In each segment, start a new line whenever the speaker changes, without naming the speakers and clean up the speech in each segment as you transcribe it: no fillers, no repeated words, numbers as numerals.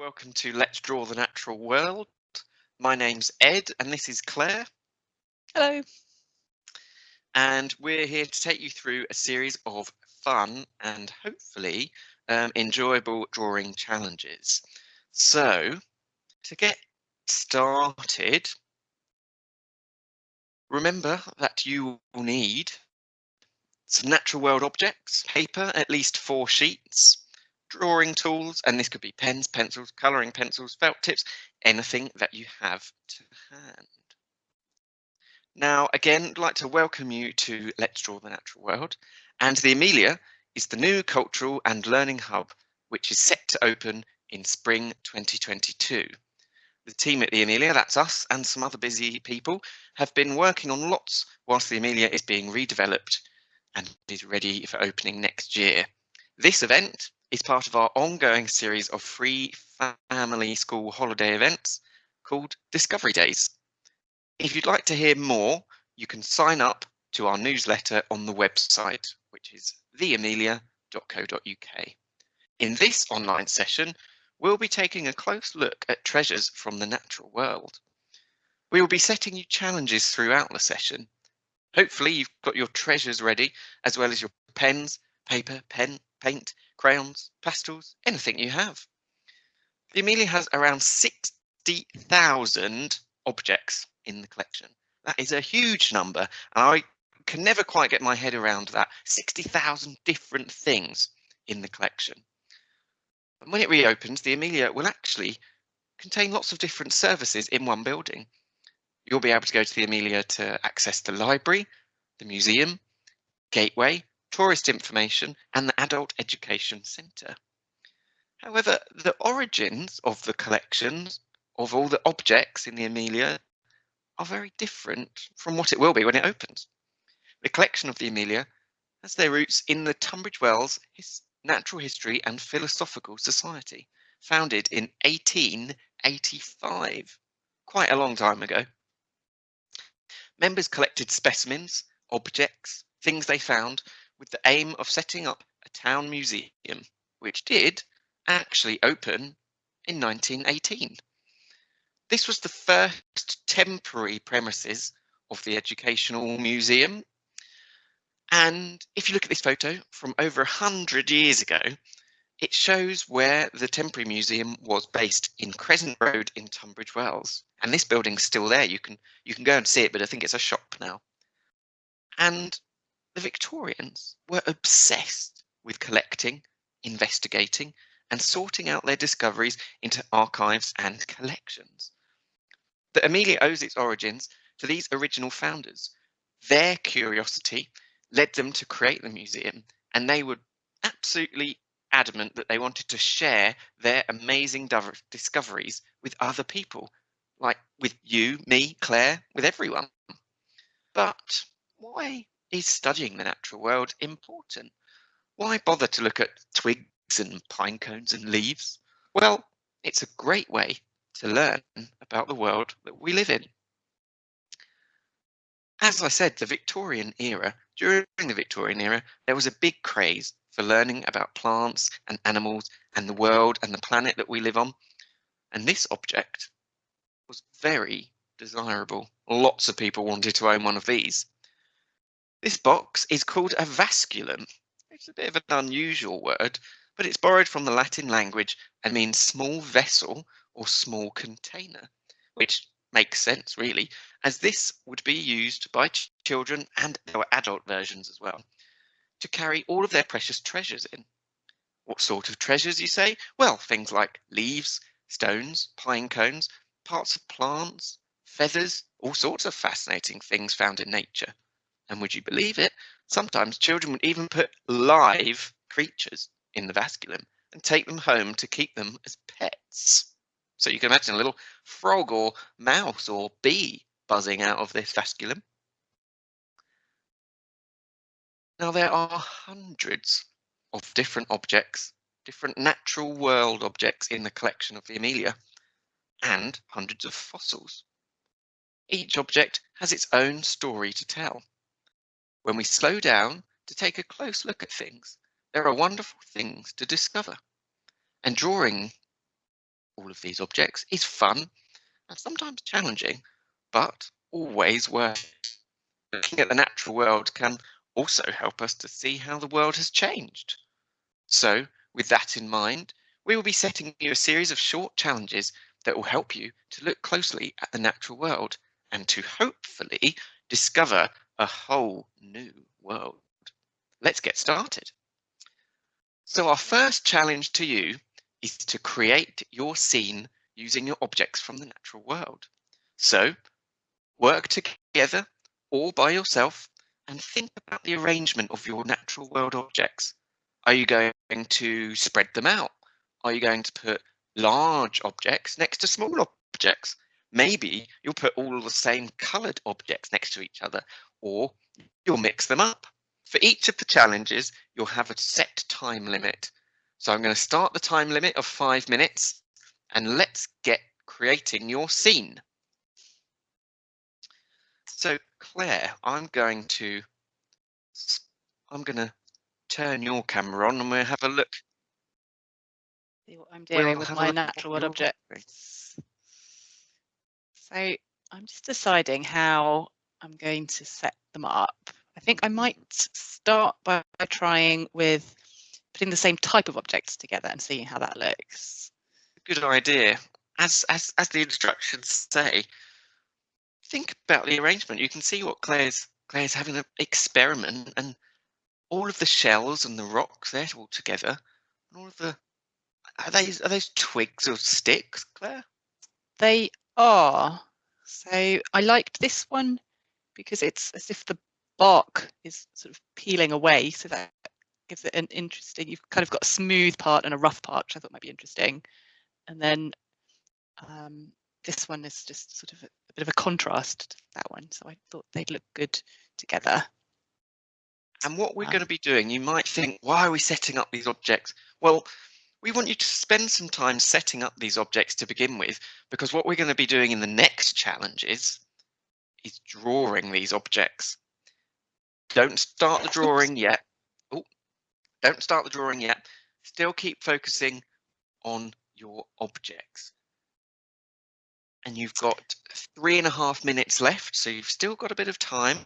welcome to Let's Draw the Natural World. My name's Ed and this is Claire.
Hello.
And we're here to take you through a series of fun and hopefully enjoyable drawing challenges. So, to get started, remember that you will need some natural world objects, paper, at least 4 sheets, drawing tools, and this could be pens, pencils, colouring pencils, felt tips, anything that you have to hand. Now, again, I'd like to welcome you to Let's Draw the Natural World, and the Amelia is the new cultural and learning hub, which is set to open in spring 2022. The team at the Amelia, that's us and some other busy people, have been working on lots whilst the Amelia is being redeveloped and is ready for opening next year. This event is part of our ongoing series of free family school holiday events called Discovery Days. If you'd like to hear more, you can sign up to our newsletter on the website, which is theamelia.co.uk. In this online session, we'll be taking a close look at treasures from the natural world. We will be setting you challenges throughout the session. Hopefully you've got your treasures ready, as well as your pens, paper, pen, paint, crayons, pastels, anything you have. The Amelia has around 60,000 objects in the collection. That is a huge number, and I can never quite get my head around that. 60,000 different things in the collection. And when it reopens, the Amelia will actually contain lots of different services in one building. You'll be able to go to the Amelia to access the library, the museum, gateway, tourist information, and the adult education centre. However, the origins of the collections of all the objects in the Amelia are very different from what it will be when it opens. The collection of the Amelia has their roots in the Tunbridge Wells Natural History and Philosophical Society, founded in 1885, quite a long time ago. Members collected specimens, objects, things they found, with the aim of setting up a town museum, which did actually open in 1918. This was the first temporary premises of the Educational Museum. And if you look at this photo from over 100 years ago, it shows where the temporary museum was based in Crescent Road in Tunbridge Wells. And this building's still there. You can go and see it, but I think it's a shop now. And the Victorians were obsessed with collecting, investigating, and sorting out their discoveries into archives and collections. The Amelia owes its origins to these original founders. Their curiosity led them to create the museum, and they were absolutely adamant that they wanted to share their amazing discoveries with other people, like with you, me, Claire, with everyone. But why is studying the natural world important? Why bother to look at twigs and pine cones and leaves? Well, it's a great way to learn about the world that we live in. As I said, during the Victorian era, there was a big craze for learning about plants and animals and the world and the planet that we live on. And this object was very desirable. Lots of people wanted to own one of these. This box is called a Vasculum. It's a bit of an unusual word, but it's borrowed from the Latin language and means small vessel or small container, which makes sense really, as this would be used by children, and there were adult versions as well, to carry all of their precious treasures in. What sort of treasures, you say? Well, things like leaves, stones, pine cones, parts of plants, feathers, all sorts of fascinating things found in nature. And would you believe it? Sometimes children would even put live creatures in the Vasculum and take them home to keep them as pets. So you can imagine a little frog or mouse or bee buzzing out of this Vasculum. Now there are hundreds of different objects, different natural world objects in the collection of the Amelia, and hundreds of fossils. Each object has its own story to tell. When we slow down to take a close look at things, there are wonderful things to discover. And drawing all of these objects is fun and sometimes challenging, but always worth it. Looking at the natural world can also help us to see how the world has changed. So, with that in mind, we will be setting you a series of short challenges that will help you to look closely at the natural world and to hopefully discover a whole new world. Let's get started. So our first challenge to you is to create your scene using your objects from the natural world. So work together or by yourself and think about the arrangement of your natural world objects. Are you going to spread them out? Are you going to put large objects next to small objects? Maybe you'll put all the same coloured objects next to each other, or you'll mix them up. For each of the challenges, you'll have a set time limit. So I'm going to start the time limit of 5 minutes, and let's get creating your scene. So Claire, I'm going to turn your camera on and we'll have a look.
See what I'm doing with my natural world
object.
objects. So I'm just deciding how I'm going to set them up. I think I might start by trying with putting the same type of objects together and seeing how that looks.
Good idea. As the instructions say, think about the arrangement. You can see what Claire's having an experiment, and all of the shells and the rocks, they're all together. And all of the are those twigs or sticks, Claire?
They are. So I liked this one because it's as if the bark is sort of peeling away, so that gives it an interesting, you've kind of got a smooth part and a rough part, which I thought might be interesting. And then this one is just sort of a bit of a contrast to that one, so I thought they'd look good together.
And what we're going to be doing, you might think, why are we setting up these objects? Well, we want you to spend some time setting up these objects to begin with, because what we're going to be doing in the next challenges is drawing these objects. Don't start the drawing yet. Oh, don't start the drawing yet. Still keep focusing on your objects. And you've got 3.5 minutes left, so you've still got a bit of time.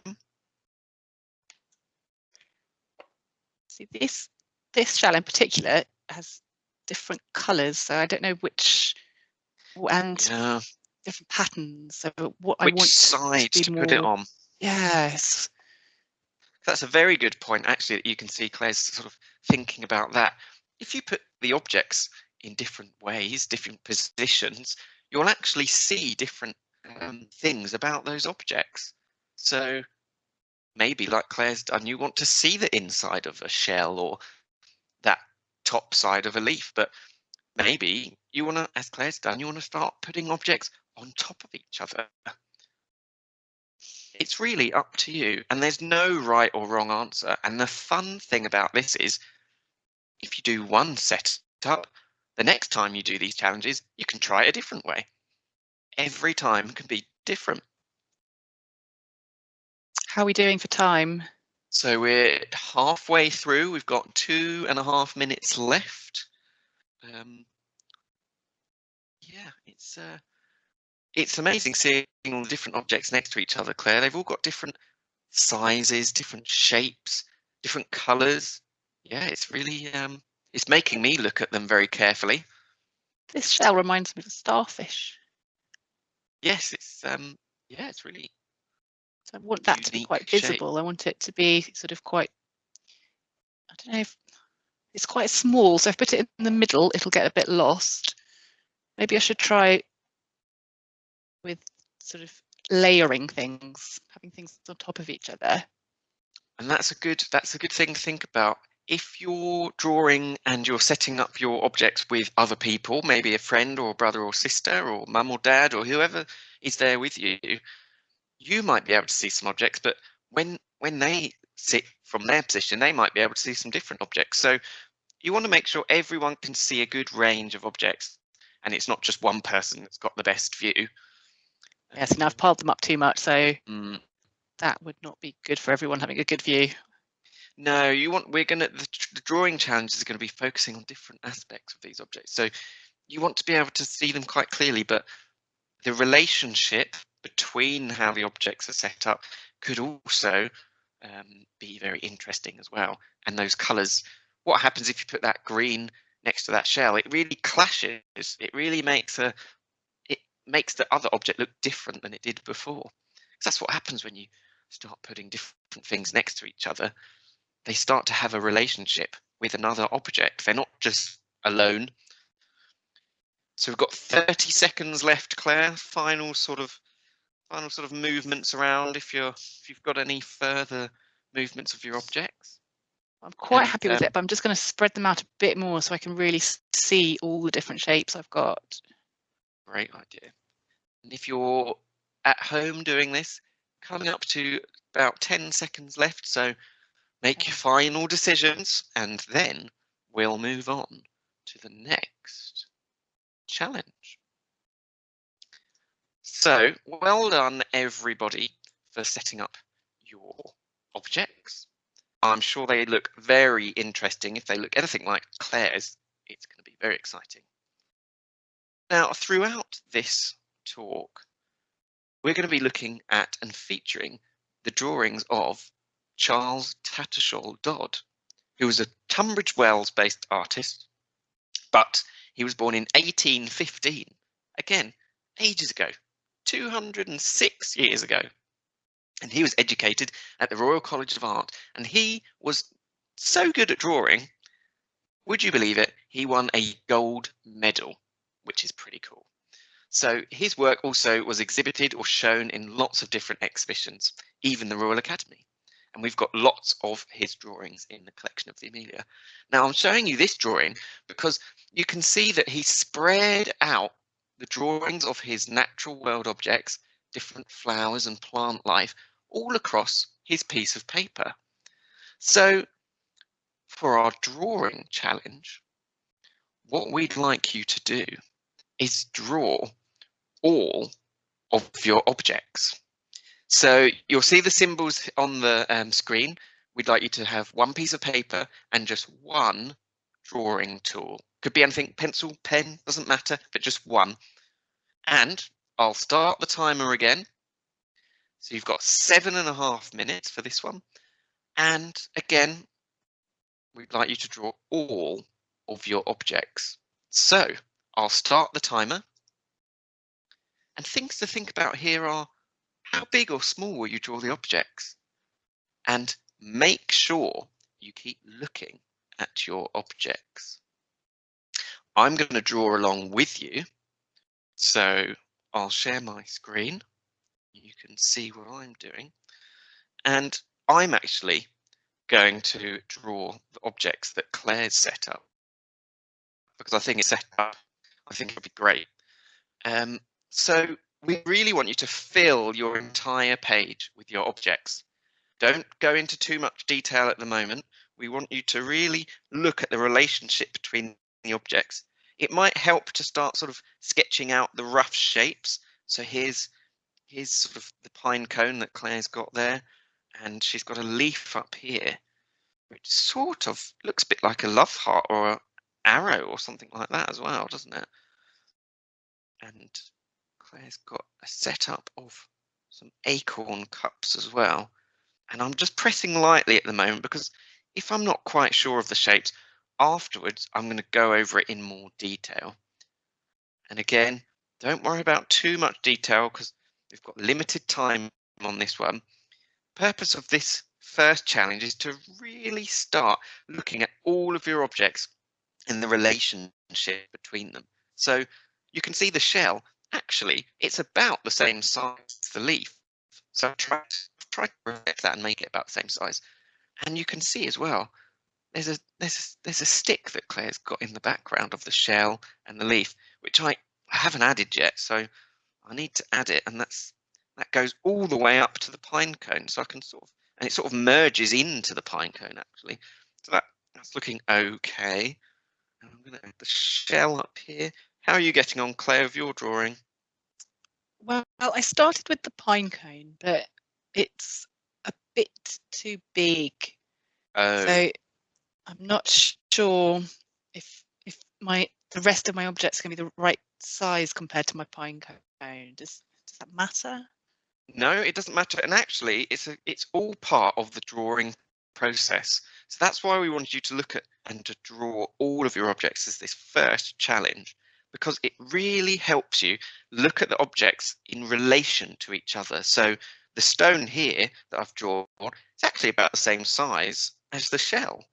See, this shell in particular has different colours, so I don't know which, and different patterns. So what I want
side to put it on.
Yes.
That's a very good point, actually, that you can see Claire's sort of thinking about that. If you put the objects in different ways, different positions, you'll actually see different things about those objects. So maybe, like Claire's done, you want to see the inside of a shell or that top side of a leaf, but maybe you want to, as Claire's done, you want to start putting objects on top of each other. It's really up to you, and there's no right or wrong answer. And the fun thing about this is, if you do one setup, the next time you do these challenges, you can try it a different way. Every time can be different.
How are we doing for time?
So we're halfway through. We've got 2.5 minutes left. Yeah, it's amazing seeing all the different objects next to each other, Claire. They've all got different sizes, different shapes, different colours. Yeah, it's really it's making me look at them very carefully.
This shell reminds me of a starfish.
Yes, it's yeah, it's really.
So I want that to be quite visible. Shape. I want it to be sort of quite, I don't know if it's quite small, so if I put it in the middle, it'll get a bit lost. Maybe I should try with sort of layering things, having things on top of each other.
And that's a good thing to think about. If you're drawing and you're setting up your objects with other people, maybe a friend or brother or sister or mum or dad or whoever is there with you, you might be able to see some objects, but when they sit from their position, they might be able to see some different objects. So you want to make sure everyone can see a good range of objects, and it's not just one person that's got the best view.
Yes, now I've piled them up too much, so that would not be good for everyone having a good view. No,
the drawing challenge is going to be focusing on different aspects of these objects. So you want to be able to see them quite clearly, but the relationship between how the objects are set up could also be very interesting as well. And those colours, what happens if you put that green next to that shell? It really clashes. It really makes the other object look different than it did before. Because that's what happens when you start putting different things next to each other. They start to have a relationship with another object. They're not just alone. So we've got 30 seconds left, Claire. Final sort of movements around if you've got any further movements of your objects.
I'm quite happy with it, but I'm just going to spread them out a bit more so I can really see all the different shapes I've got.
Great idea. And if you're at home doing this, coming up to about 10 seconds left, so make your final decisions and then we'll move on to the next challenge. So, well done everybody for setting up your objects. I'm sure they look very interesting. If they look anything like Claire's, it's going to be very exciting. Now, throughout this talk, we're going to be looking at and featuring the drawings of Charles Tattersall Dodd, who was a Tunbridge Wells-based artist, but he was born in 1815. Again, ages ago, 206 years ago. And he was educated at the Royal College of Art, and he was so good at drawing, would you believe it, he won a gold medal, which is pretty cool. So his work also was exhibited or shown in lots of different exhibitions, even the Royal Academy. And we've got lots of his drawings in the collection of the Amelia. Now I'm showing you this drawing because you can see that he spread out the drawings of his natural world objects, different flowers and plant life, all across his piece of paper. So for our drawing challenge, what we'd like you to do is draw all of your objects. So you'll see the symbols on the screen. We'd like you to have one piece of paper and just one drawing tool. Could be anything, pencil, pen, doesn't matter, but just one. And I'll start the timer again. So you've got 7.5 minutes for this one. And again, we'd like you to draw all of your objects. So I'll start the timer. And things to think about here are, how big or small will you draw the objects? And make sure you keep looking at your objects. I'm going to draw along with you. So I'll share my screen. You can see what I'm doing. And I'm actually going to draw the objects that Claire's set up, because I think it's set up, I think it'll be great. So we really want you to fill your entire page with your objects. Don't go into too much detail at the moment. We want you to really look at the relationship between the objects. It might help to start sort of sketching out the rough shapes. So here's sort of the pine cone that Claire's got there, and she's got a leaf up here, which sort of looks a bit like a love heart or an arrow or something like that as well, doesn't it? And Claire's got a setup of some acorn cups as well. And I'm just pressing lightly at the moment because if I'm not quite sure of the shapes, afterwards I'm going to go over it in more detail. And again, don't worry about too much detail because we've got limited time on this one. Purpose of this first challenge is to really start looking at all of your objects and the relationship between them. So you can see the shell, actually, it's about the same size as the leaf. So try to reflect that and make it about the same size. And you can see as well, there's a stick that Claire's got in the background of the shell and the leaf, which I haven't added yet. So I need to add it, and that goes all the way up to the pine cone. So I can and it sort of merges into the pine cone actually. So that's looking okay. And I'm going to add the shell up here. How are you getting on, Claire, with your drawing?
Well, I started with the pine cone, but it's a bit too big.
Oh.
So I'm not sure if my the rest of my objects can be the right size compared to my pine cone. Does that matter?
No, it doesn't matter. And actually, it's all part of the drawing process. So that's why we wanted you to look at and to draw all of your objects as this first challenge, because it really helps you look at the objects in relation to each other. So the stone here that I've drawn is actually about the same size as the shell.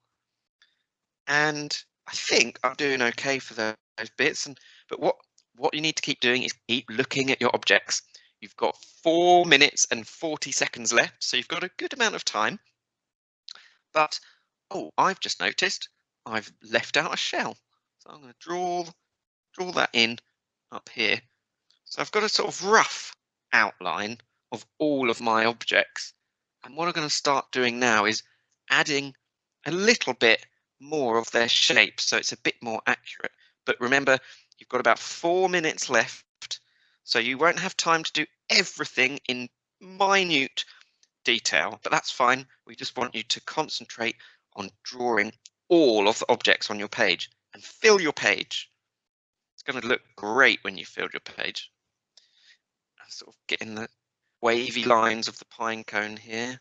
And I think I'm doing okay for those bits. But what you need to keep doing is keep looking at your objects. You've got 4 minutes and 40 seconds left, so you've got a good amount of time. But oh, I've just noticed I've left out a shell. So I'm going to draw that in up here. So I've got a sort of rough outline of all of my objects. And what I'm going to start doing now is adding a little bit more of their shape so it's a bit more accurate. But remember, you've got about 4 minutes left, so you won't have time to do everything in minute detail, but that's fine. We just want you to concentrate on drawing all of the objects on your page and fill your page. It's going to look great when you fill your page. Sort of getting the wavy lines of the pine cone here,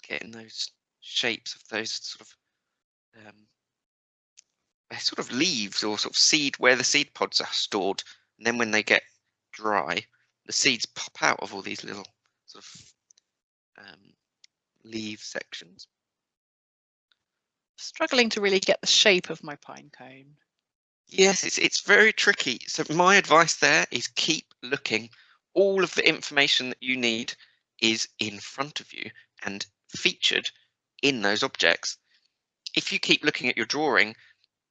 getting those shapes of those sort of leaves or sort of seed where the seed pods are stored, and then when they get dry, the seeds pop out of all these little sort of leaf sections.
Struggling to really get the shape of my pine cone.
Yes, it's very tricky. So my advice there is keep looking. All of the information that you need is in front of you and featured in those objects. If you keep looking at your drawing,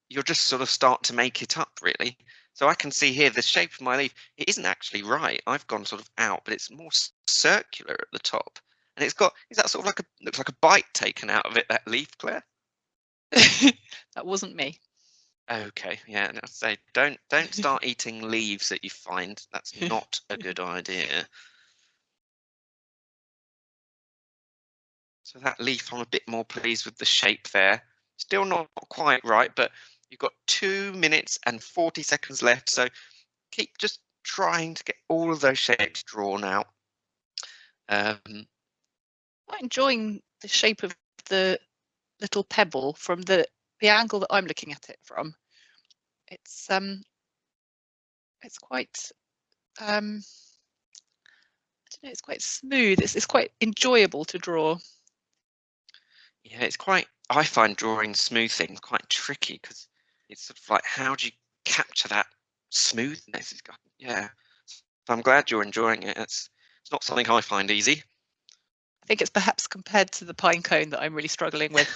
you'll just sort of start to make it up, really. So I can see here the shape of my leaf, it isn't actually right. I've gone sort of out, but it's more circular at the top. And is that sort of like looks like a bite taken out of it, that leaf, Claire?
That wasn't me.
Okay, yeah, and I'd say don't start eating leaves that you find. That's not a good idea. So that leaf, I'm a bit more pleased with the shape there. Still not quite right, but you've got 2 minutes and 40 seconds left. So keep just trying to get all of those shapes drawn out.
I'm enjoying the shape of the little pebble from the angle that I'm looking at it from. It's quite I don't know, it's quite smooth. It's quite enjoyable to draw.
Yeah, it's quite, I find drawing smooth things quite tricky because it's sort of like, how do you capture that smoothness? Yeah, so I'm glad you're enjoying it. It's not something I find easy.
I think it's perhaps compared to the pine cone that I'm really struggling with.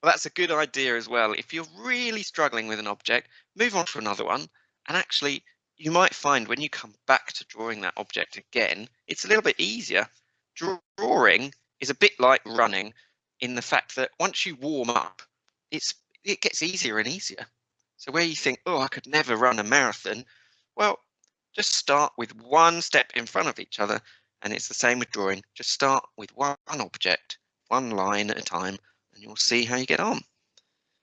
Well, that's a good idea as well. If you're really struggling with an object, move on to another one. And actually, you might find when you come back to drawing that object again, it's a little bit easier. Drawing is a bit like running in the fact that once you warm up, it gets easier and easier. So where you think, oh, I could never run a marathon, well, just start with one step in front of each other. And it's the same with drawing. Just start with one object, one line at a time, and you'll see how you get on.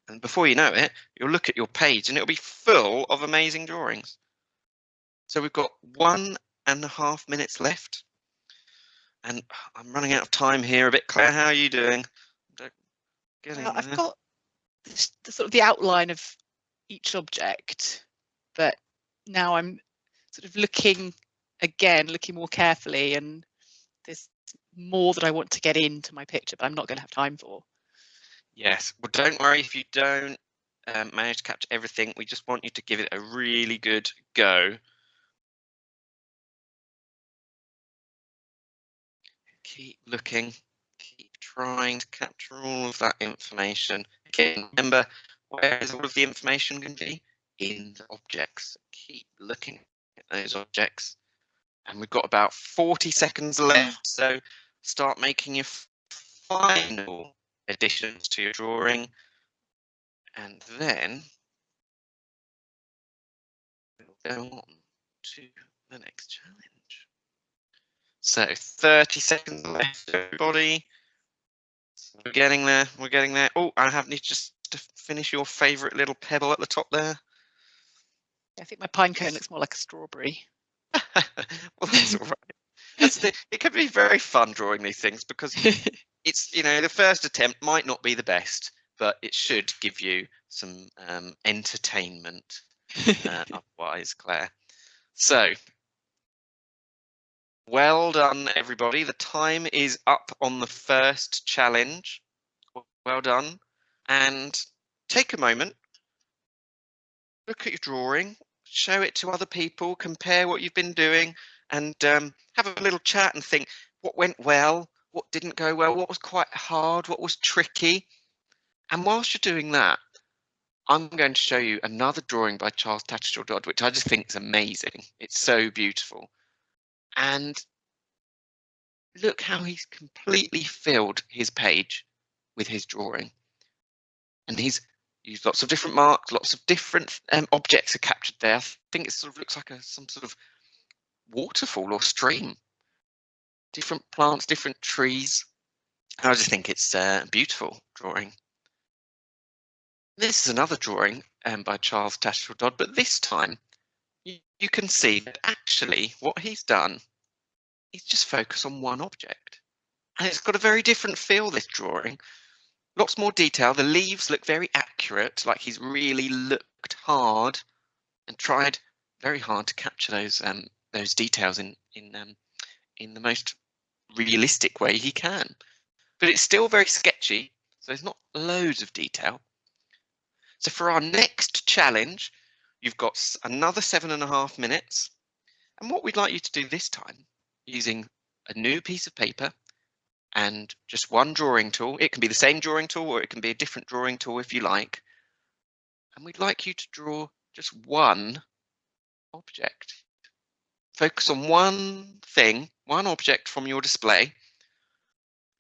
And before you know it, you'll look at your page and it'll be full of amazing drawings. So we've got 1.5 minutes left. And I'm running out of time here a bit. Claire, how are you doing?
I've got the sort of the outline of each object, but now I'm sort of looking more carefully, and there's more that I want to get into my picture, but I'm not going to have time for.
Yes, well, don't worry if you don't manage to capture everything. We just want you to give it a really good go. Keep looking, keep trying to capture all of that information. Again, remember, where is all of the information going to be? In the objects. Keep looking at those objects. And we've got about 40 seconds left, so start making your final additions to your drawing. And then we'll go on to the next challenge. So 30 seconds left, everybody. We're getting there. Oh, I need just to finish your favourite little pebble at the top there?
I think my pine cone looks more like a strawberry.
Well, that's all right. It can be very fun drawing these things because it's, the first attempt might not be the best, but it should give you some entertainment. Otherwise, Claire. So, well done, everybody. The time is up on the first challenge. Well done. And take a moment, look at your drawing, show it to other people, compare what you've been doing, and have a little chat and think what went well, what didn't go well, what was quite hard, what was tricky. And whilst you're doing that, I'm going to show you another drawing by Charles Tattersall Dodd, which I just think is amazing. It's so beautiful. And look how he's completely filled his page with his drawing. And he's used lots of different marks, lots of different objects are captured there. I think it sort of looks like some sort of waterfall or stream. Different plants, different trees. I just think it's a beautiful drawing. This is another drawing by Charles Tattersall Dodd, but this time you can see that actually what he's done is just focus on one object. And it's got a very different feel, this drawing. Lots more detail. The leaves look very accurate, like he's really looked hard and tried very hard to capture those details in the most realistic way he can. But it's still very sketchy, so there's not loads of detail. So for our next challenge, you've got another 7.5 minutes. And what we'd like you to do this time, using a new piece of paper and just one drawing tool. It can be the same drawing tool or it can be a different drawing tool if you like. And we'd like you to draw just one object. Focus on one thing, one object from your display.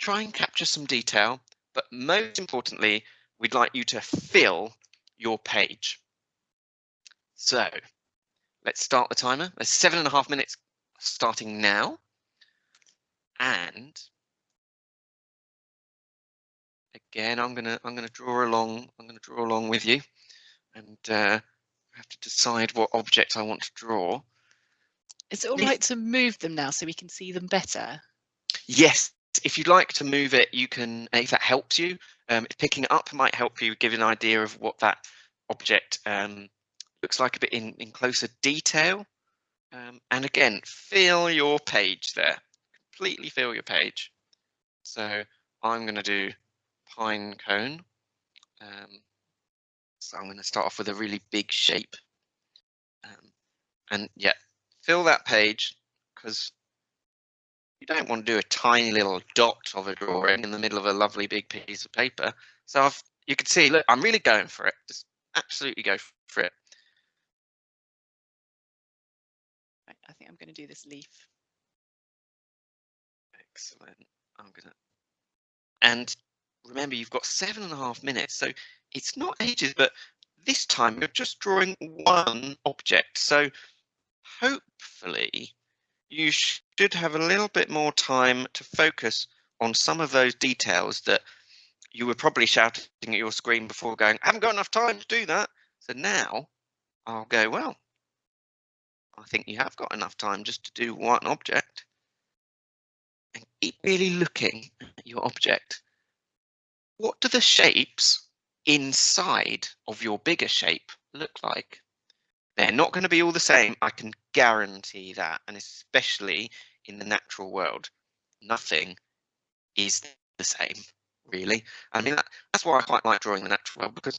Try and capture some detail, but most importantly, we'd like you to fill your page. So let's start the timer. There's 7.5 minutes starting now. And again, I'm gonna draw along. I'm gonna draw along with you, and have to decide what object I want to draw.
Is it all right to move them now so we can see them better?
Yes, if you'd like to move it, you can. If that helps you, picking it up might help you give an idea of what that object looks like a bit in closer detail. And again, fill your page there. Completely fill your page. So I'm going to do Pinecone. So I'm going to start off with a really big shape. And yeah, fill that page because you don't want to do a tiny little dot of a drawing in the middle of a lovely big piece of paper. So you can see, look, I'm really going for it. Just absolutely go for it.
I think I'm going to do this leaf.
Excellent. And remember, you've got 7.5 minutes, so it's not ages, but this time you're just drawing one object. So hopefully you should have a little bit more time to focus on some of those details that you were probably shouting at your screen before going, I haven't got enough time to do that. So now I'll go, well, I think you have got enough time just to do one object. And keep really looking at your object. What do the shapes inside of your bigger shape look like? They're not going to be all the same, I can guarantee that, and especially in the natural world, nothing is the same, really. I mean, that's why I quite like drawing the natural world, because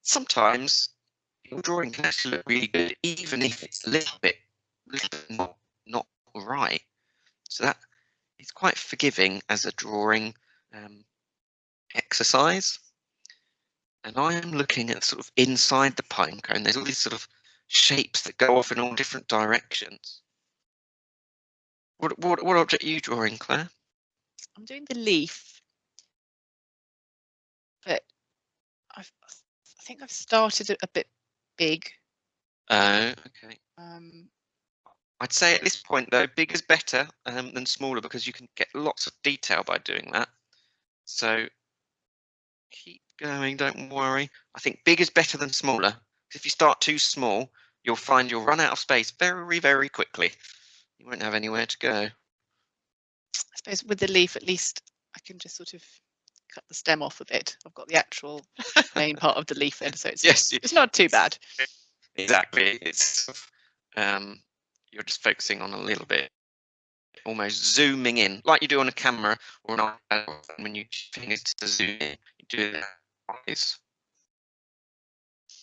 sometimes your drawing can actually look really good, even if it's a little bit not right. So that is quite forgiving as a drawing exercise. And I am looking at sort of inside the pinecone. There's all these sort of shapes that go off in all different directions. What object are you drawing, Claire?
I'm doing the leaf, but I think I've started it a bit big.
Oh, okay. I'd say at this point, though, big is better than smaller because you can get lots of detail by doing that. So keep going, don't worry. I think big is better than smaller. If you start too small, you'll find you'll run out of space very, very quickly. You won't have anywhere to go.
I suppose with the leaf, at least I can just sort of cut the stem off a bit. I've got the actual main part of the leaf then, so it's,
Yes,
it's not too bad.
Exactly. It's you're just focusing on a little bit, almost zooming in, like you do on a camera or an iPad. When you fingers to zoom in, you do that twice.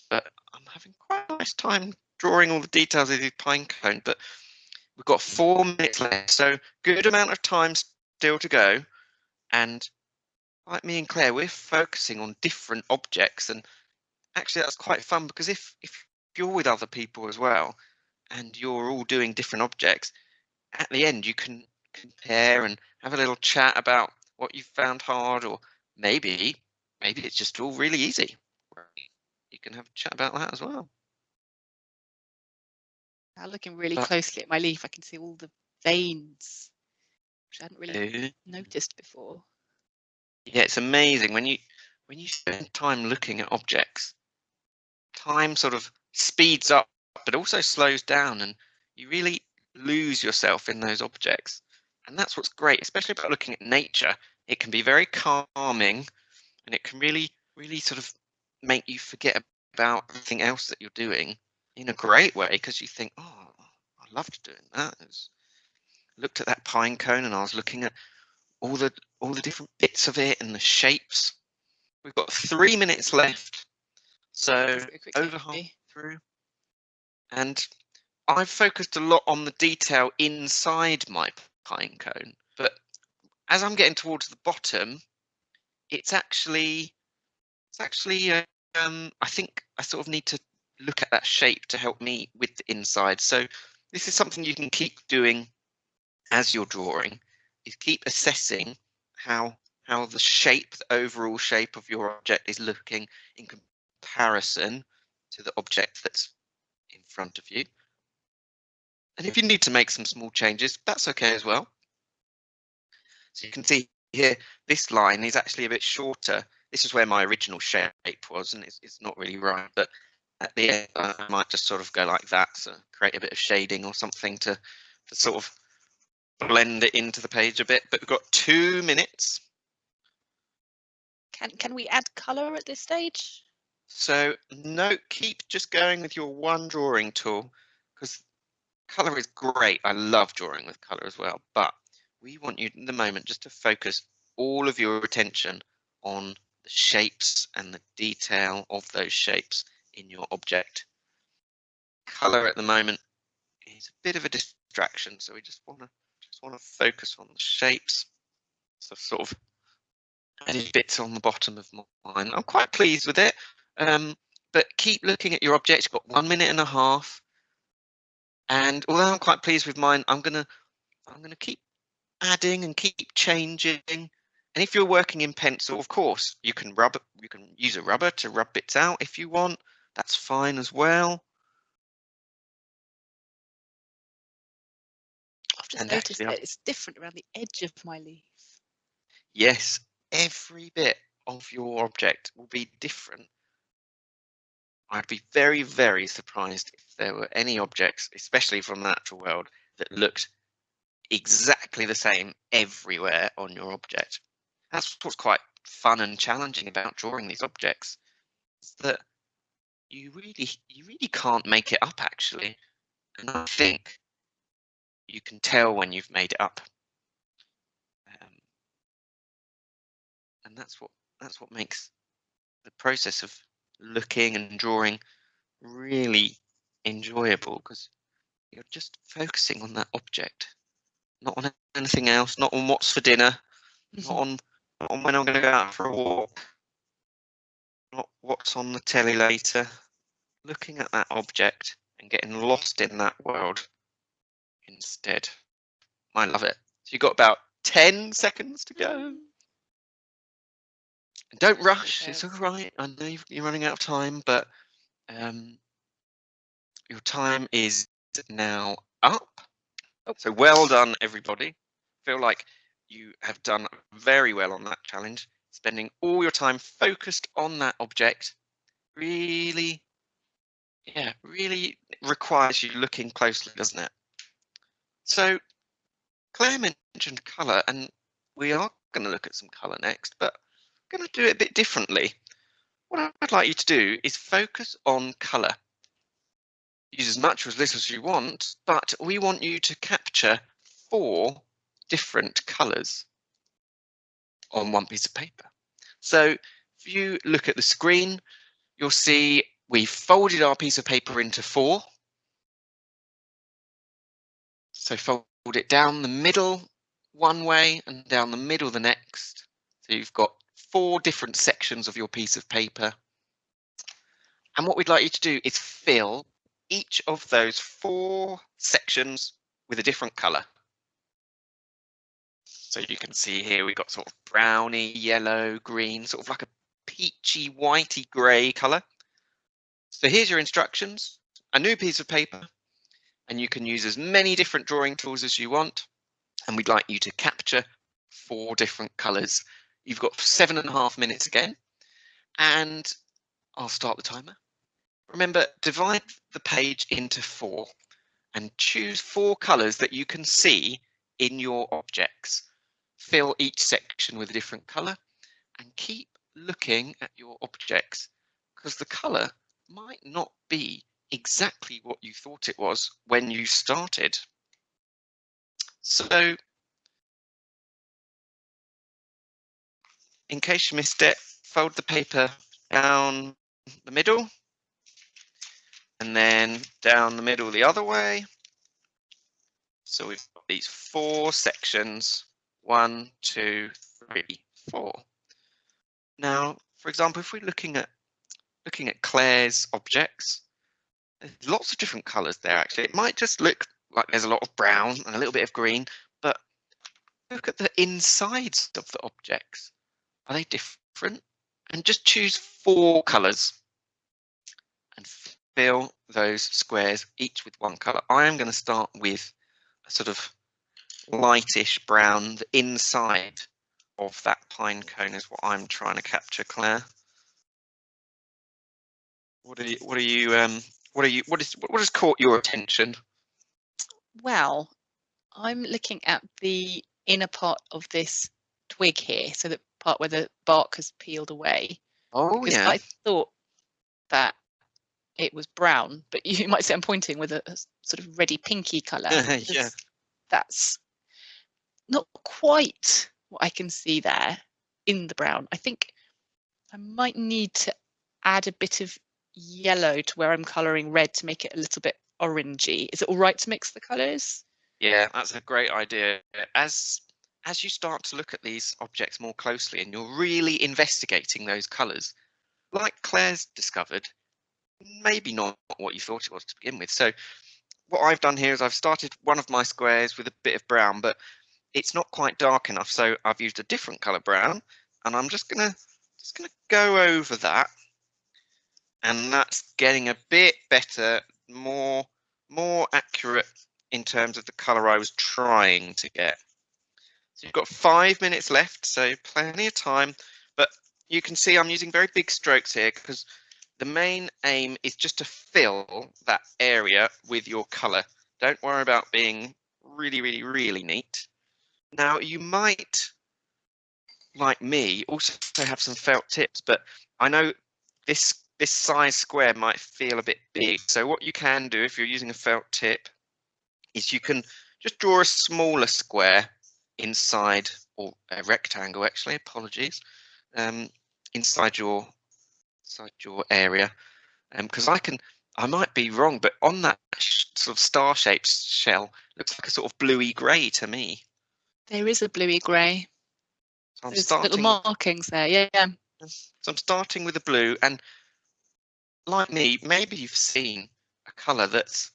But I'm having quite a nice time drawing all the details of the Pinecone. But we've got 4 minutes left, so good amount of time still to go. And like me and Claire, we're focusing on different objects, and actually that's quite fun because if you're with other people as well and you're all doing different objects, at the end you can compare and have a little chat about what you found hard, or maybe it's just all really easy. You can have a chat about that as well.
Now looking really closely at my leaf, I can see all the veins, which I hadn't really noticed before.
Yeah, it's amazing when you spend time looking at objects. Time sort of speeds up, but also slows down, and you really lose yourself in those objects. And that's what's great, especially about looking at nature. It can be very calming, and it can really sort of make you forget about everything else that you're doing in a great way, because you think, oh, I loved doing that. Looked at that pine cone, and I was looking at all the different bits of it and the shapes. We've got 3 minutes left, so over half through. And I've focused a lot on the detail inside my pine cone, but as I'm getting towards the bottom, it's actually I think I sort of need to look at that shape to help me with the inside. So this is something you can keep doing as you're drawing, is keep assessing how the shape, the overall shape of your object is looking in comparison to the object that's in front of you. And if you need to make some small changes, that's okay as well. So you can see here, this line is actually a bit shorter. This is where my original shape was, and it's not really right, but at the end, I might just sort of go like that, so create a bit of shading or something to sort of blend it into the page a bit. But we've got 2 minutes.
Can we add colour at this stage?
So no, keep just going with your one drawing tool, because colour is great. I love drawing with colour as well, but we want you in the moment just to focus all of your attention on the shapes and the detail of those shapes in your object. Colour at the moment is a bit of a distraction, so we just want to focus on the shapes. So sort of added bits on the bottom of mine. I'm quite pleased with it, but keep looking at your object. You've got 1 minute and a half. And although I'm quite pleased with mine, I'm gonna keep adding and keep changing. And if you're working in pencil, of course, you can use a rubber to rub bits out if you want. That's fine as well.
I've just noticed that it's different around the edge of my leaf.
Yes, every bit of your object will be different. I'd be very, very surprised if there were any objects, especially from the natural world, that looked exactly the same everywhere on your object. That's what's quite fun and challenging about drawing these objects, is that you really can't make it up, actually. And I think you can tell when you've made it up. And that's what makes the process of looking and drawing really enjoyable, because you're just focusing on that object, not on anything else, not on what's for dinner, not on when I'm going to go out for a walk, not what's on the telly later. Looking at that object and getting lost in that world instead. I love it. So you've got about 10 seconds to go. Don't rush, it's all right. I know you're running out of time, but your time is now up. So well done, everybody. Feel like you have done very well on that challenge. spending all your time focused on that object really requires you looking closely, doesn't it? So Claire mentioned colour, and we are going to look at some colour next, but I'm going to do it a bit differently. What I'd like you to do is focus on colour. Use as much or as little as you want, but we want you to capture 4 different colours on one piece of paper. So if you look at the screen, you'll see we've folded our piece of paper into 4. So fold it down the middle one way and down the middle the next. So you've got 4 different sections of your piece of paper. And what we'd like you to do is fill each of those 4 sections with a different colour. So you can see here we've got sort of browny, yellow, green, sort of like a peachy, whitey grey colour. So here's your instructions, a new piece of paper, and you can use as many different drawing tools as you want. And we'd like you to capture 4 different colours. You've got 7.5 minutes again, and I'll start the timer. Remember, divide the page into 4 and choose 4 colours that you can see in your objects. Fill each section with a different colour and keep looking at your objects, because the colour might not be exactly what you thought it was when you started. So, in case you missed it, fold the paper down the middle and then down the middle the other way. So we've got these 4 sections, 1, 2, 3, 4. Now, for example, if we're looking at Claire's objects, there's lots of different colours there actually. It might just look like there's a lot of brown and a little bit of green, but look at the insides of the objects. Are they different? And just choose 4 colours and fill those squares each with 1 colour. I am going to start with a sort of lightish brown. The inside of that pine cone is what I'm trying to capture, Claire. What has caught your attention?
Well, I'm looking at the inner part of this twig here, so the part where the bark has peeled away.
Oh,
because
yeah.
I thought that it was brown, but you might say I'm pointing with a sort of reddy pinky colour.
Yeah.
That's not quite what I can see there in the brown. I think I might need to add a bit of yellow to where I'm colouring red to make it a little bit orangey. Is it all right to mix the colours?
Yeah, that's a great idea. As you start to look at these objects more closely and you're really investigating those colours, like Claire's discovered, maybe not what you thought it was to begin with. So what I've done here is I've started one of my squares with a bit of brown, but it's not quite dark enough, so I've used a different colour brown, and I'm just gonna go over that, and that's getting a bit better, more accurate in terms of the colour I was trying to get. So you've got 5 minutes left, so plenty of time, but you can see I'm using very big strokes here because the main aim is just to fill that area with your colour. Don't worry about being really neat. Now you might, like me, also have some felt tips, but I know this size square might feel a bit big. So what you can do if you're using a felt tip is you can just draw a smaller square inside, or a rectangle actually, apologies, inside your area. Because I might be wrong, but on that sort of star-shaped shell, looks like a sort of bluey grey to me.
There is a bluey grey.
So I'm
There's little markings there. Yeah.
So I'm starting with the blue, and like me, maybe you've seen a colour that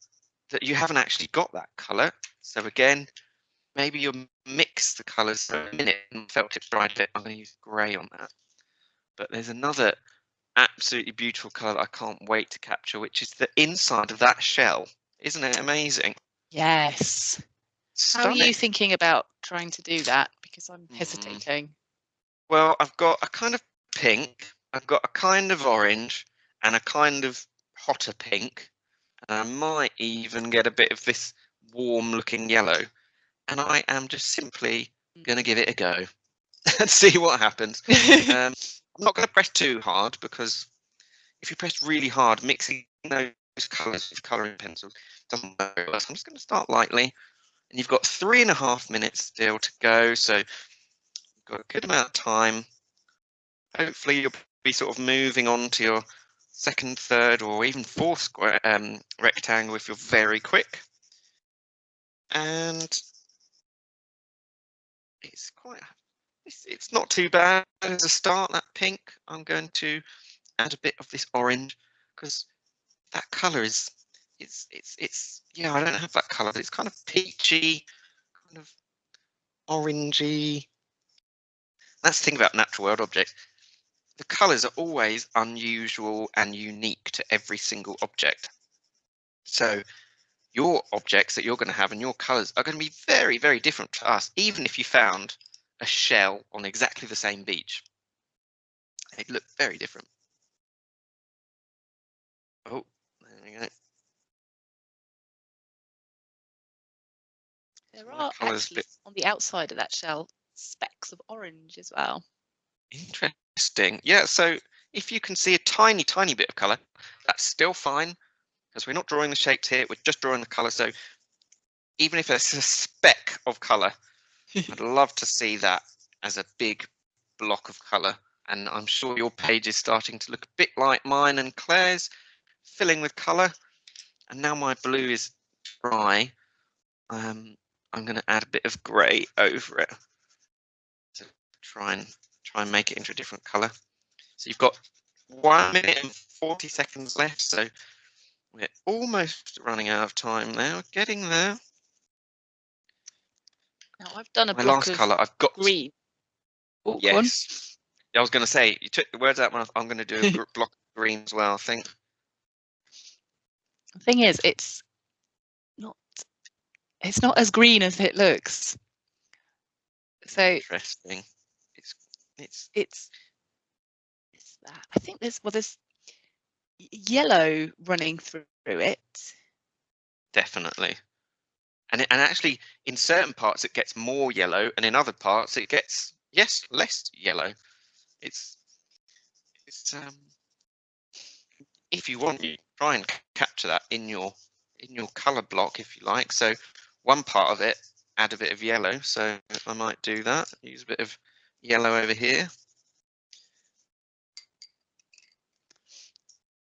you haven't actually got that colour. So again, maybe you'll mix the colours for a minute and felt tip dried it. I'm going to use grey on that. But there's another absolutely beautiful colour that I can't wait to capture, which is the inside of that shell. Isn't it amazing?
Yes.
Stunning.
How are you thinking about trying to do that? Because I'm hesitating.
Well, I've got a kind of pink, I've got a kind of orange, and a kind of hotter pink. And I might even get a bit of this warm-looking yellow. And I am just simply going to give it a go and see what happens. I'm not going to press too hard, because if you press really hard, mixing those colours with colouring pencils doesn't work very well. So I'm just going to start lightly. And you've got 3.5 minutes still to go, so you've got a good amount of time. Hopefully you'll be sort of moving on to your second, third, or even fourth square rectangle if you're very quick. And it's not too bad as a start, that pink. I'm going to add a bit of this orange, because that colour is it's yeah, I don't have that colour, but it's kind of peachy, kind of orangey. That's the thing about natural world objects. The colours are always unusual and unique to every single object. So your objects that you're going to have and your colours are going to be very, very different to us, even if you found a shell on exactly the same beach. They'd look very different. Oh, there we go.
There are actually on the outside of that shell specks of orange as well.
Interesting. Yeah, so if you can see a tiny, tiny bit of colour, that's still fine, because we're not drawing the shapes here, we're just drawing the colour. So even if it's a speck of colour, I'd love to see that as a big block of colour. And I'm sure your page is starting to look a bit like mine and Claire's, filling with colour. And now my blue is dry. I'm going to add a bit of grey over it to try and make it into a different colour. So you've got 1 minute and 40 seconds left. So we're almost running out of time now. Getting there.
Now I've done a
My
block
last
of
colour, I've got
green. Oh,
yes. I was going to say, you took the words out. I'm going to do a block of green as well, I think.
The thing is, it's not as green as it looks. So
interesting. It's
that. I think there's yellow running through it.
Definitely. And actually, in certain parts it gets more yellow, and in other parts it gets less yellow. It's if you want, you try and capture that in your color block if you like. So one part of it, add a bit of yellow. So I might do that. Use a bit of yellow over here.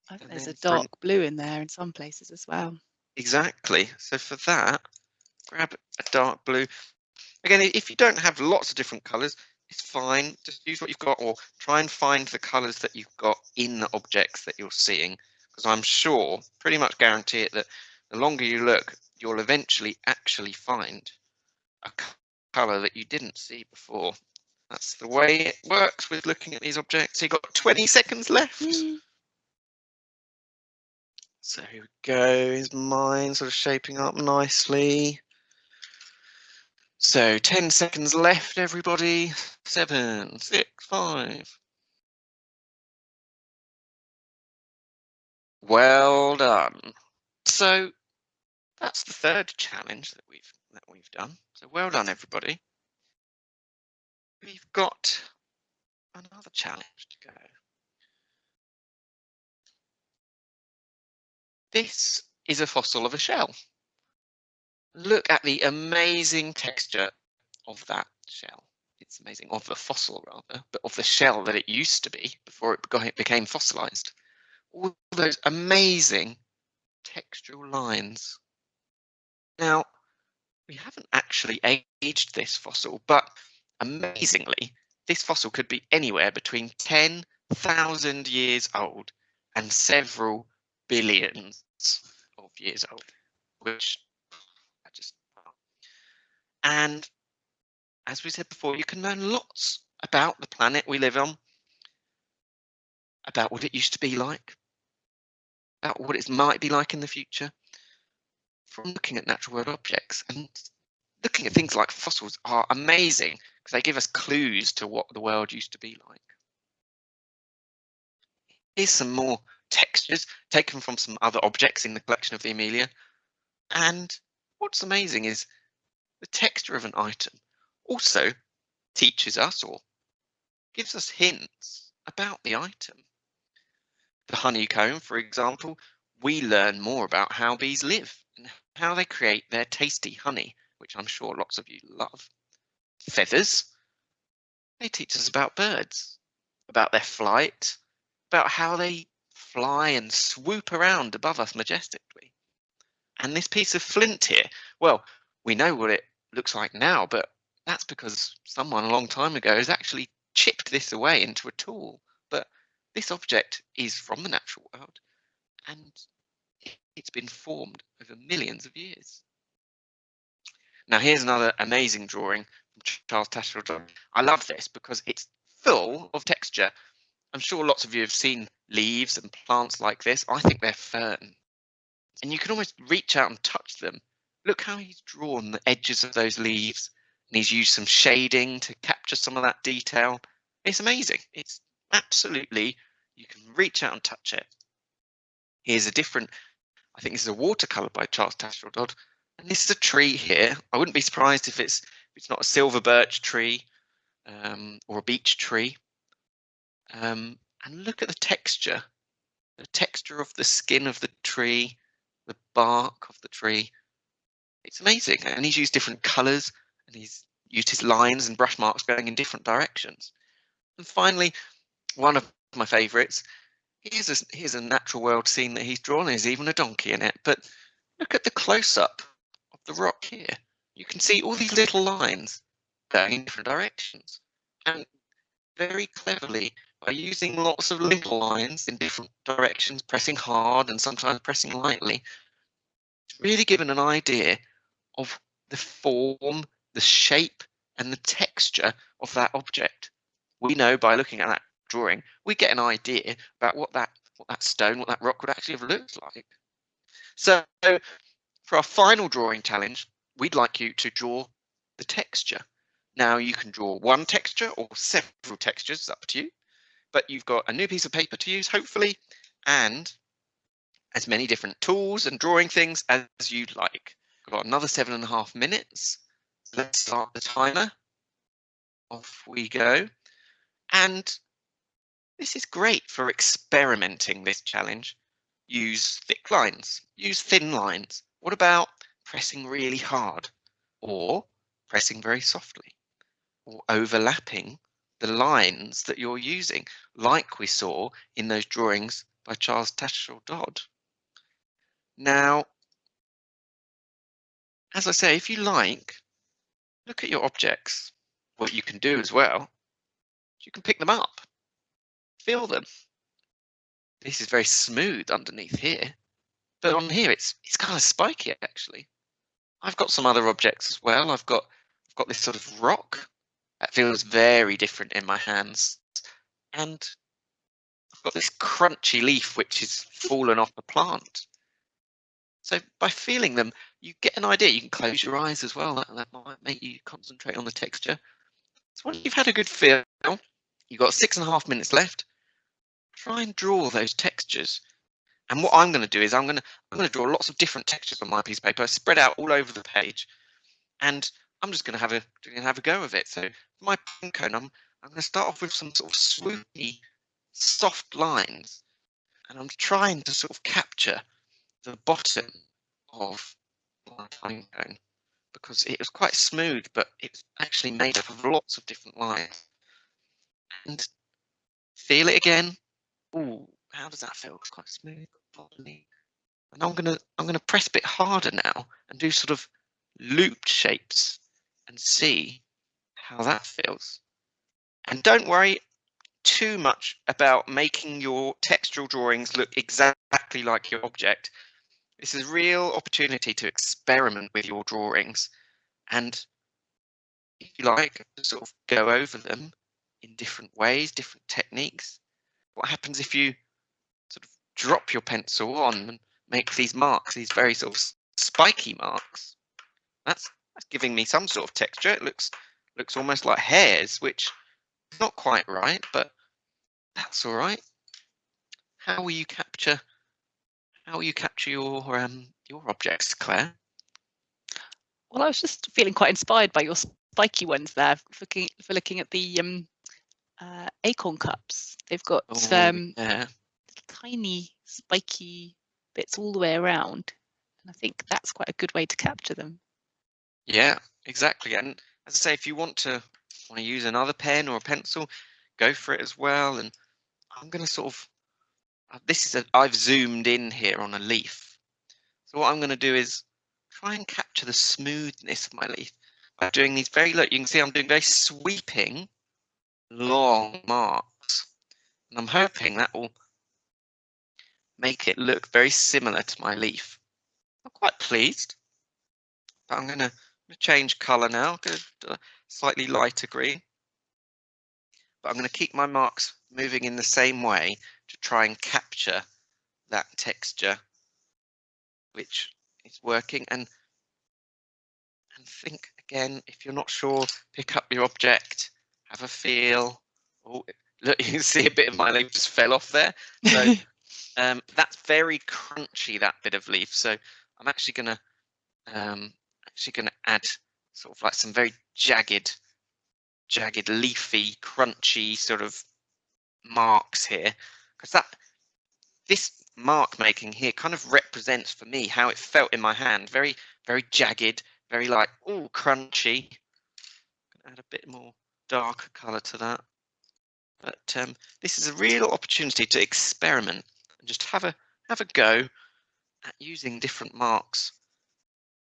I think there's a dark blue in there in some places as well.
Exactly. So for that, grab a dark blue. Again, if you don't have lots of different colors, it's fine. Just use what you've got, or try and find the colors that you've got in the objects that you're seeing, because I'm sure, pretty much guarantee it, that the longer you look, you'll eventually actually find a color that you didn't see before. That's the way it works with looking at these objects. You've got 20 seconds left. So here we go. Is mine sort of shaping up nicely? So 10 seconds left, everybody. 7, 6, 5. Well done. So that's the third challenge that we've done. So well done, everybody. We've got another challenge to go. This is a fossil of a shell. Look at the amazing texture of that shell. It's amazing, of the fossil rather, but of the shell that it used to be before it became fossilized. All those amazing textural lines. Now, we haven't actually aged this fossil, but amazingly, this fossil could be anywhere between 10,000 years old and several billions of years old, which I just... And as we said before, you can learn lots about the planet we live on, about what it used to be like, about what it might be like in the future, from looking at natural world objects. And looking at things like fossils are amazing because they give us clues to what the world used to be like. Here's some more textures taken from some other objects in the collection of the Amelia. And what's amazing is the texture of an item also teaches us or gives us hints about the item. The honeycomb, for example, we learn more about how bees live and how they create their tasty honey, which I'm sure lots of you love. Feathers, they teach us about birds, about their flight, about how they fly and swoop around above us majestically. And this piece of flint here, well, we know what it looks like now, but that's because someone a long time ago has actually chipped this away into a tool. But this object is from the natural world, and it's been formed over millions of years. Now, here's another amazing drawing from Charles Tattersall Dodd. I love this because it's full of texture. I'm sure lots of you have seen leaves and plants like this. I think they're fern. And you can almost reach out and touch them. Look how he's drawn the edges of those leaves, and he's used some shading to capture some of that detail. It's amazing. It's absolutely, you can reach out and touch it. Here's a different, I think this is a watercolor by Charles Tattersall Dodd, and this is a tree here. I wouldn't be surprised if it's not a silver birch tree or a beech tree. And look at the texture of the skin of the tree, the bark of the tree. It's amazing. And he's used different colors, and he's used his lines and brush marks going in different directions. And finally, one of my favorites, here's a natural world scene that he's drawn. There's even a donkey in it. But look at the close-up of the rock here. You can see all these little lines going in different directions. And very cleverly, by using lots of little lines in different directions, pressing hard and sometimes pressing lightly, it's really given an idea of the form, the shape, and the texture of that object. We know by looking at that drawing, we get an idea about what that stone, what that rock would actually have looked like. So for our final drawing challenge, we'd like you to draw the texture. Now you can draw one texture or several textures, it's up to you, but you've got a new piece of paper to use, hopefully, and as many different tools and drawing things as you'd like. We've got another 7.5 minutes. Let's start the timer. Off we go. And this is great for experimenting this challenge. Use thick lines, use thin lines. What about pressing really hard or pressing very softly or overlapping the lines that you're using, like we saw in those drawings by Charles Tattersall Dodd? Now, as I say, if you like, look at your objects. What you can do as well, you can pick them up, feel them. This is very smooth underneath here, but on here it's kind of spiky actually. I've got some other objects as well. I've got this sort of rock that feels very different in my hands, and I've got this crunchy leaf which is fallen off a plant. So by feeling them, you get an idea. You can close your eyes as well. That might make you concentrate on the texture. So once you've had a good feel, you've got 6.5 minutes left. Try and draw those textures. And what I'm going to do is I'm going to draw lots of different textures on my piece of paper, spread out all over the page, and I'm just going to have a go of it. So for my Pinecone, I'm going to start off with some sort of swoopy, soft lines, and I'm trying to sort of capture the bottom of my Pinecone because it was quite smooth, but it's actually made up of lots of different lines. And feel it again. Ooh, how does that feel? It's quite smooth. And I'm gonna press a bit harder now and do sort of looped shapes and see how that feels. And don't worry too much about making your textural drawings look exactly like your object. This is a real opportunity to experiment with your drawings, and if you like, sort of go over them in different ways, different techniques. What happens if you sort of drop your pencil on and make these marks, these very sort of spiky marks? That's that's giving me some sort of texture. It looks almost like hairs, which is not quite right, but that's all right. How will you capture your objects, Claire?
Well, I was just feeling quite inspired by your spiky ones there, looking at the acorn cups. They've got
Yeah.
tiny spiky bits all the way around, and I think that's quite a good way to capture them.
Yeah, exactly. And as I say, if you want to use another pen or a pencil, go for it as well. And I'm going to sort of I've zoomed in here on a leaf. So what I'm going to do is try and capture the smoothness of my leaf by doing these look, you can see I'm doing very sweeping, long marks. And I'm hoping that will make it look very similar to my leaf. I'm quite pleased, but I'm going to change colour now, go to a slightly lighter green. But I'm going to keep my marks moving in the same way to try and capture that texture, which is working. And think again, if you're not sure, pick up your object, have a feel. Oh, look, you can see a bit of my leaf just fell off there. So that's very crunchy, that bit of leaf. So I'm actually gonna add sort of like some very jagged, leafy, crunchy sort of marks here, because this mark making here kind of represents for me how it felt in my hand. Very, very jagged, very like, oh, crunchy. Add a bit more darker color to that. But this is a real opportunity to experiment and just have a go at using different marks.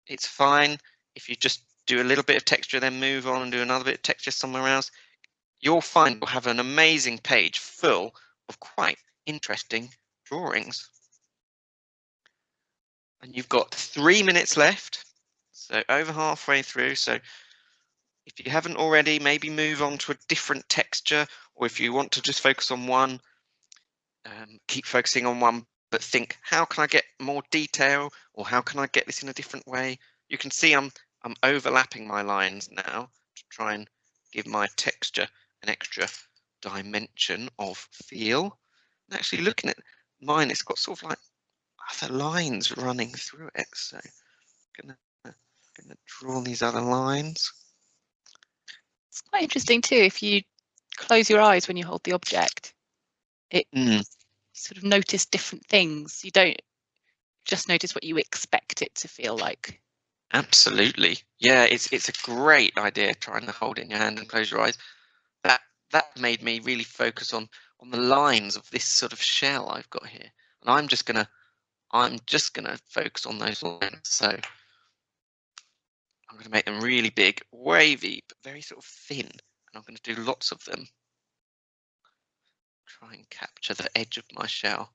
It's fine if you just do a little bit of texture, then move on and do another bit of texture somewhere else. You'll find you'll have an amazing page full of quite interesting drawings. And you've got 3 minutes left, so over halfway through. So if you haven't already, maybe move on to a different texture, or if you want to just focus on one, keep focusing on one, but think, how can I get more detail, or how can I get this in a different way? You can see I'm overlapping my lines now to try and give my texture an extra dimension of feel. And actually looking at mine, it's got sort of like other lines running through it. So I'm gonna draw these other lines.
It's quite interesting too, if you close your eyes when you hold the object, it sort of notice different things. You don't just notice what you expect it to feel like.
Absolutely. Yeah, it's a great idea trying to hold it in your hand and close your eyes. That made me really focus on the lines of this sort of shell I've got here. And I'm just gonna focus on those lines. So I'm gonna make them really big, wavy, but very sort of thin. And I'm gonna do lots of them. Try and capture the edge of my shell.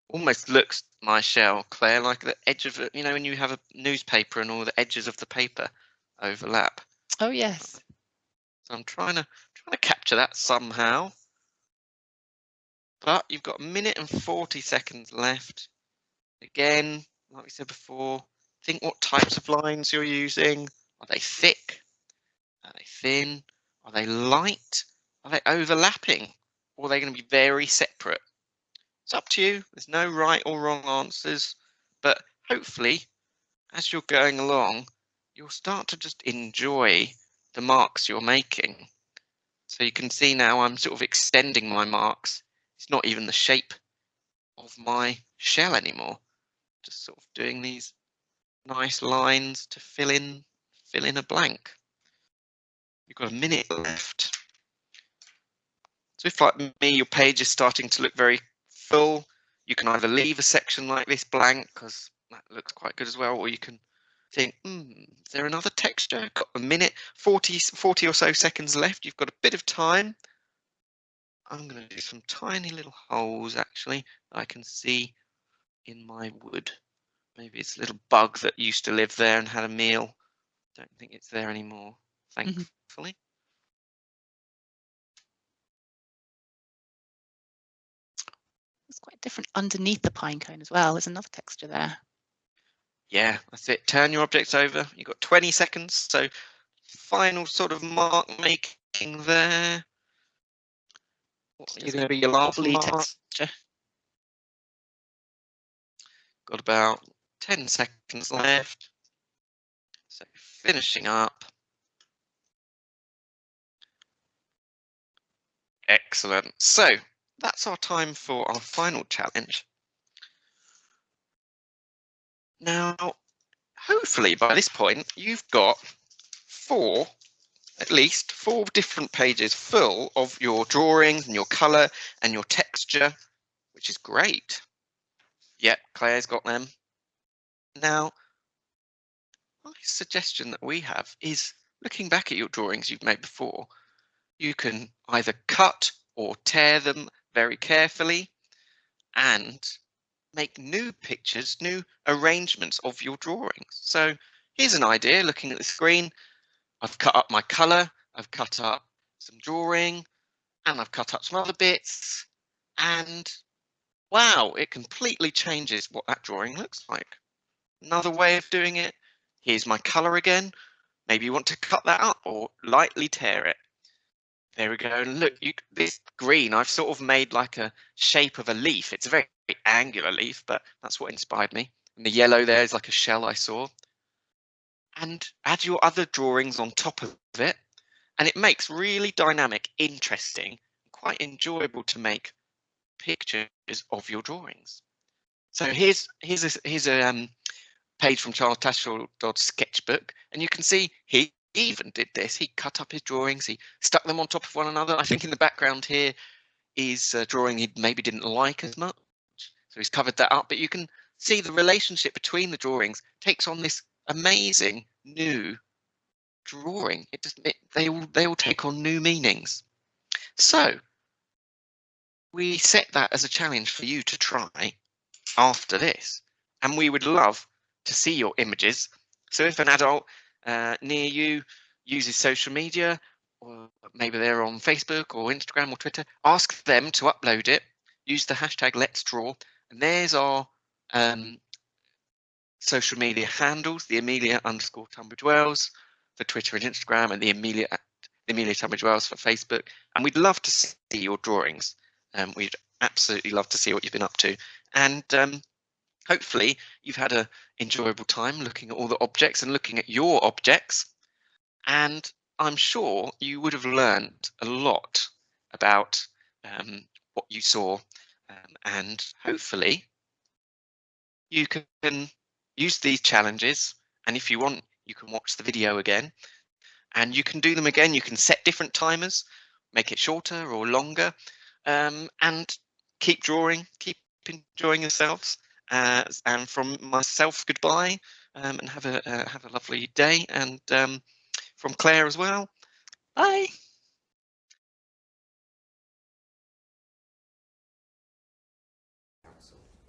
Almost looks, my shell, Claire, like the edge of it, when you have a newspaper and all the edges of the paper overlap.
Oh yes.
So I'm trying to capture that somehow. But you've got 1 minute and 40 seconds left. Again, like we said before, think what types of lines you're using. Are they thick? Are they thin? Are they light? Are they overlapping? Or are they going to be very separate? It's up to you. There's no right or wrong answers. But hopefully, as you're going along, you'll start to just enjoy the marks you're making. So you can see now I'm sort of extending my marks. It's not even the shape of my shell anymore. Just sort of doing these nice lines to fill in a blank. You've got 1 minute left. So if, like me, your page is starting to look very full, you can either leave a section like this blank, because that looks quite good as well, or you can think, is there another texture? Got 1 minute, 40 or so seconds left. You've got a bit of time. I'm going to do some tiny little holes, actually, that I can see in my wood. Maybe it's a little bug that used to live there and had a meal. Don't think it's there anymore, thankfully.
It's quite different underneath the pine cone as well. There's another texture there.
Yeah, that's it. Turn your objects over. You've got 20 seconds. So final sort of mark making there. What is going to be your last
Wobbly
mark?
texture.
Got about 10 seconds left. So finishing up. Excellent. So that's our time for our final challenge. Now, hopefully by this point, you've got at least four different pages full of your drawings and your colour and your texture, which is great. Yep, Claire's got them. Now, my suggestion that we have is looking back at your drawings you've made before, you can either cut or tear them very carefully and make new pictures, new arrangements of your drawings. So here's an idea looking at the screen. I've cut up my colour, I've cut up some drawing, and I've cut up some other bits, and wow, it completely changes what that drawing looks like. Another way of doing it, here's my colour again. Maybe you want to cut that up or lightly tear it. There we go. And look, this green, I've sort of made like a shape of a leaf. It's a very angular leaf, but that's what inspired me. And the yellow there is like a shell I saw. And add your other drawings on top of it. And it makes really dynamic, interesting, quite enjoyable to make pictures of your drawings. So here's a page from Charles Tattersall Dodd's sketchbook, and you can see he even did this. He cut up his drawings, he stuck them on top of one another. I think in the background here is a drawing he maybe didn't like as much, so he's covered that up. But you can see the relationship between the drawings takes on this amazing new drawing. They all take on new meanings. So we set that as a challenge for you to try after this, and we would love to see your images. So if an adult near you uses social media, or maybe they're on Facebook or Instagram or Twitter, ask them to upload it. Use the hashtag Let's Draw, and there's our social media handles: the Amelia_Tunbridge Wells for Twitter and Instagram, and the Amelia Tunbridge Wells for Facebook. And we'd love to see your drawings. We'd absolutely love to see what you've been up to, and hopefully you've had an enjoyable time looking at all the objects and looking at your objects, and I'm sure you would have learned a lot about what you saw, and hopefully you can use these challenges, and if you want you can watch the video again and you can do them again. You can set different timers, make it shorter or longer, and keep drawing, keep enjoying yourselves. And from myself, goodbye, and have a lovely day. And from Claire as well, bye.